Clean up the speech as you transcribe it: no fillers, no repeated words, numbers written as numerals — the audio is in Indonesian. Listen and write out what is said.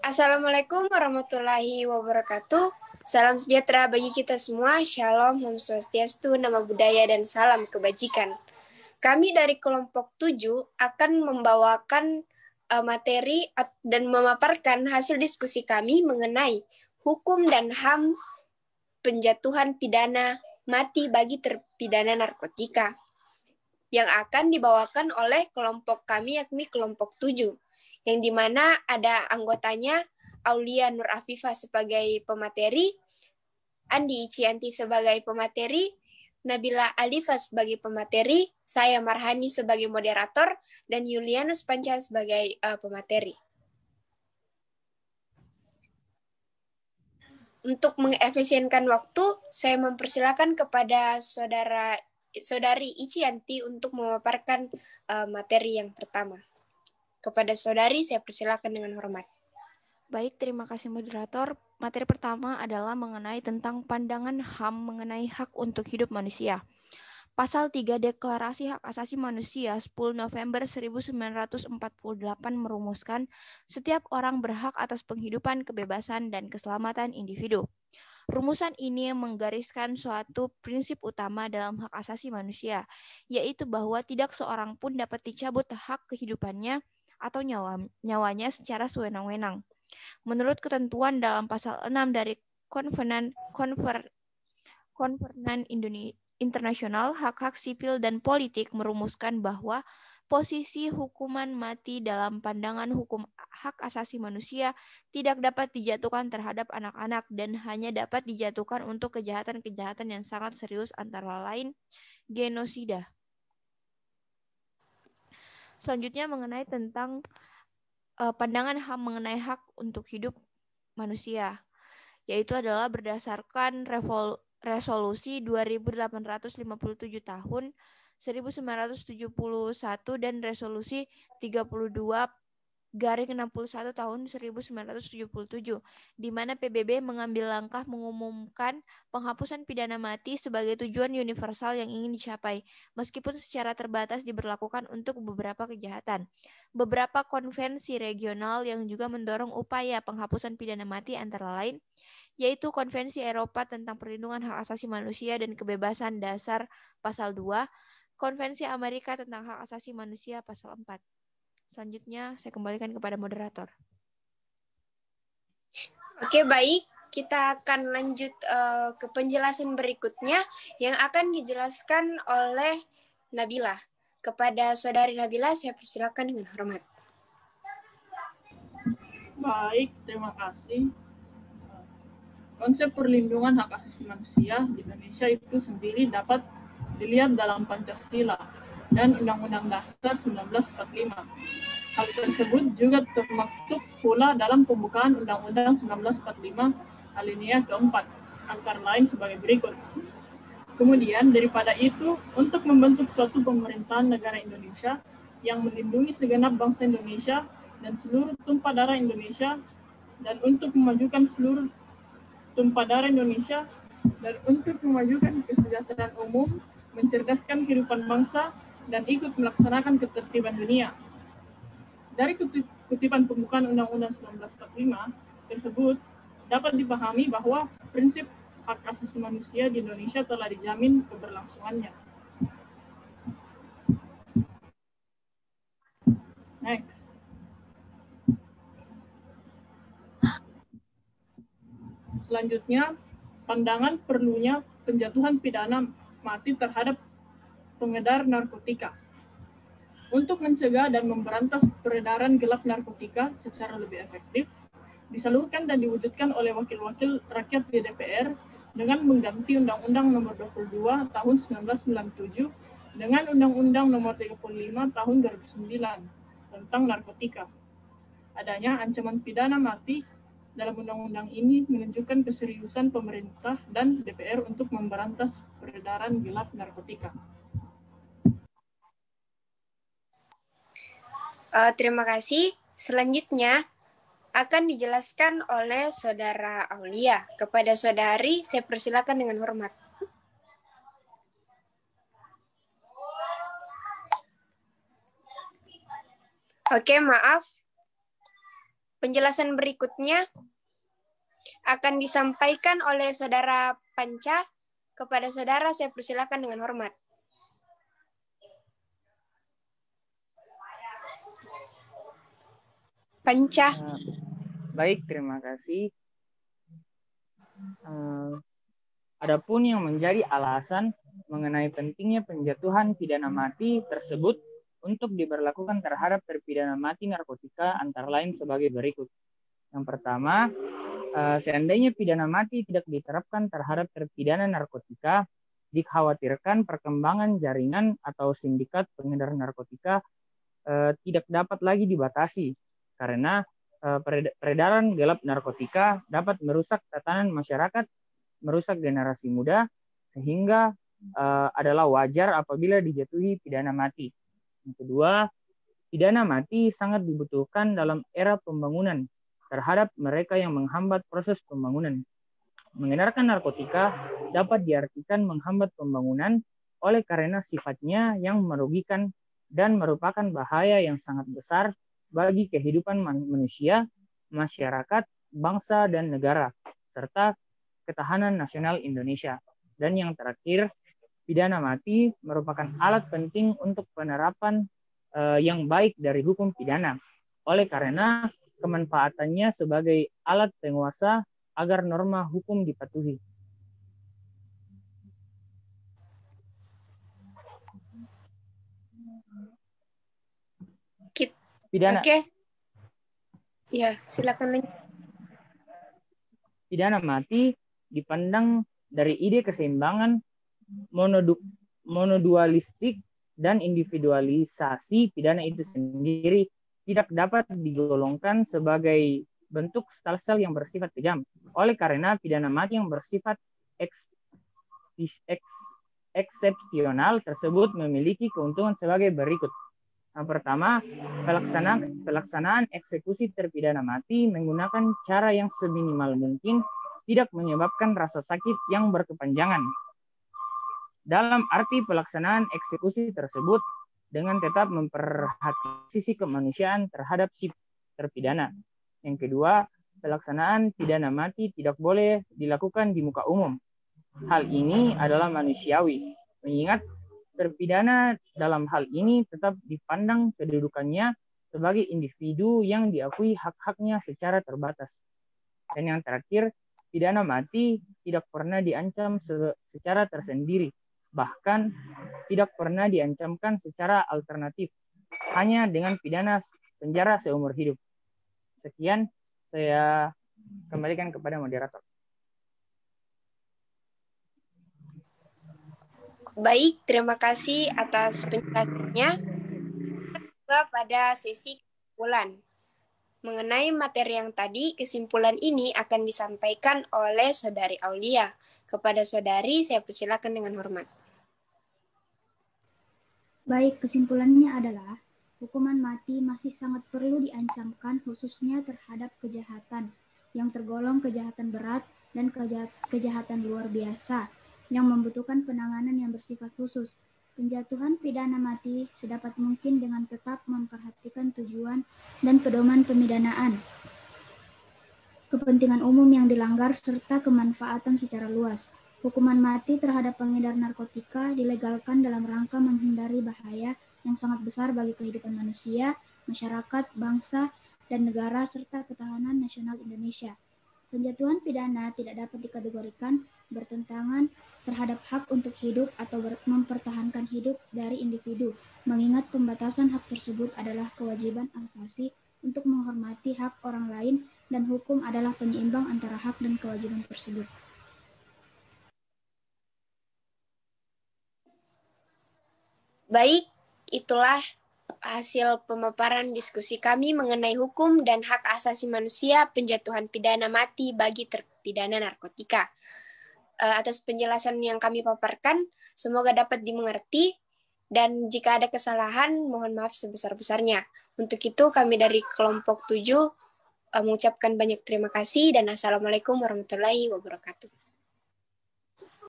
Assalamualaikum warahmatullahi wabarakatuh. Salam sejahtera bagi kita semua. Shalom, Om Swastiastu, Nama Budaya, dan salam kebajikan. Kami dari kelompok 7 akan membawakan materi dan memaparkan hasil diskusi kami mengenai hukum dan HAM penjatuhan pidana mati bagi terpidana narkotika yang akan dibawakan oleh kelompok kami, yakni kelompok 7, yang dimana ada anggotanya Aulia Nur Afifah sebagai pemateri, Andi Icianti sebagai pemateri, Nabila Alifa sebagai pemateri, saya Marhani sebagai moderator, dan Julianus Panca sebagai pemateri. Untuk mengefisienkan waktu, saya mempersilakan kepada saudari Icianti untuk memaparkan materi yang pertama. Kepada saudari, saya persilakan dengan hormat. Baik, terima kasih moderator. Materi pertama adalah mengenai tentang pandangan HAM mengenai hak untuk hidup manusia. Pasal 3 Deklarasi Hak Asasi Manusia 10 November 1948 merumuskan setiap orang berhak atas penghidupan, kebebasan, dan keselamatan individu. Rumusan ini menggariskan suatu prinsip utama dalam hak asasi manusia, yaitu bahwa tidak seorang pun dapat dicabut hak kehidupannya atau nyawanya secara sewenang-wenang. Menurut ketentuan dalam pasal 6 dari Konvenan Internasional Hak-Hak Sipil dan Politik merumuskan bahwa posisi hukuman mati dalam pandangan hukum hak asasi manusia tidak dapat dijatuhkan terhadap anak-anak dan hanya dapat dijatuhkan untuk kejahatan-kejahatan yang sangat serius antara lain genosida. Selanjutnya mengenai tentang pandangan HAM mengenai hak untuk hidup manusia, yaitu adalah berdasarkan Resolusi 2857 tahun 1971 dan Resolusi 32/61 tahun 1977, di mana PBB mengambil langkah mengumumkan penghapusan pidana mati sebagai tujuan universal yang ingin dicapai, meskipun secara terbatas diberlakukan untuk beberapa kejahatan. Beberapa konvensi regional yang juga mendorong upaya penghapusan pidana mati antara lain yaitu Konvensi Eropa tentang Perlindungan Hak Asasi Manusia dan Kebebasan Dasar Pasal 2, Konvensi Amerika tentang Hak Asasi Manusia Pasal 4. Selanjutnya, saya kembalikan kepada moderator. Oke, baik. Kita akan lanjut ke penjelasan berikutnya yang akan dijelaskan oleh Nabila. Kepada saudari Nabila, saya persilakan dengan hormat. Baik, terima kasih. Konsep perlindungan hak asasi manusia di Indonesia itu sendiri dapat dilihat dalam Pancasila dan Undang-Undang Dasar 1945. Hal tersebut juga termaktub pula dalam pembukaan Undang-Undang 1945 alinea keempat, antara lain sebagai berikut. Kemudian daripada itu, untuk membentuk suatu pemerintahan negara Indonesia yang melindungi segenap bangsa Indonesia dan seluruh tumpah darah Indonesia, dan untuk memajukan seluruh tumpah darah Indonesia, dan untuk memajukan kesejahteraan umum, mencerdaskan kehidupan bangsa, dan ikut melaksanakan ketertiban dunia. Dari kutipan pembukaan Undang-Undang 1945 tersebut, dapat dipahami bahwa prinsip hak asasi manusia di Indonesia telah dijamin keberlangsungannya. Next. Selanjutnya, pandangan perlunya penjatuhan pidana mati terhadap pengedar narkotika. Untuk mencegah dan memberantas peredaran gelap narkotika secara lebih efektif, disalurkan dan diwujudkan oleh wakil-wakil rakyat di DPR dengan mengganti Undang-Undang Nomor 22 Tahun 1997 dengan Undang-Undang Nomor 35 Tahun 2009 tentang narkotika. Adanya ancaman pidana mati dalam undang-undang ini menunjukkan keseriusan pemerintah dan DPR untuk memberantas peredaran gelap narkotika. Terima kasih. Selanjutnya akan dijelaskan oleh saudara Aulia. Kepada saudari, saya persilakan dengan hormat. Oke, maaf. Penjelasan berikutnya akan disampaikan oleh Saudara Panca. Kepada saudara, saya persilakan dengan hormat. Panca. Baik, terima kasih. Adapun yang menjadi alasan mengenai pentingnya penjatuhan pidana mati tersebut untuk diberlakukan terhadap terpidana mati narkotika antara lain sebagai berikut. Yang pertama, seandainya pidana mati tidak diterapkan terhadap terpidana narkotika, dikhawatirkan perkembangan jaringan atau sindikat pengedar narkotika tidak dapat lagi dibatasi karena peredaran gelap narkotika dapat merusak tatanan masyarakat, merusak generasi muda, sehingga adalah wajar apabila dijatuhi pidana mati. Yang kedua, pidana mati sangat dibutuhkan dalam era pembangunan terhadap mereka yang menghambat proses pembangunan. Mengedarkan narkotika dapat diartikan menghambat pembangunan oleh karena sifatnya yang merugikan dan merupakan bahaya yang sangat besar bagi kehidupan manusia, masyarakat, bangsa, dan negara, serta ketahanan nasional Indonesia. Dan yang terakhir, pidana mati merupakan alat penting untuk penerapan yang baik dari hukum pidana. Oleh karena kemanfaatannya sebagai alat penguasa agar norma hukum dipatuhi. Pidana. Oke. Ya, silakan lanjut. Pidana mati dipandang dari ide keseimbangan monodualistik dan individualisasi pidana itu sendiri tidak dapat digolongkan sebagai bentuk stelsel yang bersifat kejam. Oleh karena pidana mati yang bersifat eksepsional tersebut memiliki keuntungan sebagai berikut. Yang pertama, pelaksanaan eksekusi terpidana mati menggunakan cara yang seminimal mungkin tidak menyebabkan rasa sakit yang berkepanjangan. Dalam arti pelaksanaan eksekusi tersebut dengan tetap memperhatikan sisi kemanusiaan terhadap si terpidana. Yang kedua, pelaksanaan pidana mati tidak boleh dilakukan di muka umum. Hal ini adalah manusiawi, mengingat terpidana dalam hal ini tetap dipandang kedudukannya sebagai individu yang diakui hak-haknya secara terbatas. Dan yang terakhir, pidana mati tidak pernah diancam secara tersendiri, bahkan tidak pernah diancamkan secara alternatif, hanya dengan pidana penjara seumur hidup. Sekian, saya kembalikan kepada moderator. Baik, terima kasih atas penjelasannya. Kita pada sesi kesimpulan. Mengenai materi yang tadi, kesimpulan ini akan disampaikan oleh Saudari Aulia. Kepada saudari, saya persilakan dengan hormat. Baik, kesimpulannya adalah hukuman mati masih sangat perlu diancamkan khususnya terhadap kejahatan yang tergolong kejahatan berat dan kejahatan luar biasa yang membutuhkan penanganan yang bersifat khusus. Penjatuhan pidana mati sedapat mungkin dengan tetap memperhatikan tujuan dan pedoman pemidanaan, kepentingan umum yang dilanggar, serta kemanfaatan secara luas. Hukuman mati terhadap pengedar narkotika dilegalkan dalam rangka menghindari bahaya yang sangat besar bagi kehidupan manusia, masyarakat, bangsa, dan negara, serta ketahanan nasional Indonesia. Penjatuhan pidana tidak dapat dikategorikan bertentangan terhadap hak untuk hidup atau mempertahankan hidup dari individu, mengingat pembatasan hak tersebut adalah kewajiban asasi untuk menghormati hak orang lain dan hukum adalah penyeimbang antara hak dan kewajiban tersebut. Baik, itulah hasil pemaparan diskusi kami mengenai hukum dan hak asasi manusia penjatuhan pidana mati bagi terpidana narkotika. Atas penjelasan yang kami paparkan, semoga dapat dimengerti, dan jika ada kesalahan, mohon maaf sebesar-besarnya. Untuk itu, kami dari kelompok 7 mengucapkan banyak terima kasih, dan Assalamualaikum warahmatullahi wabarakatuh.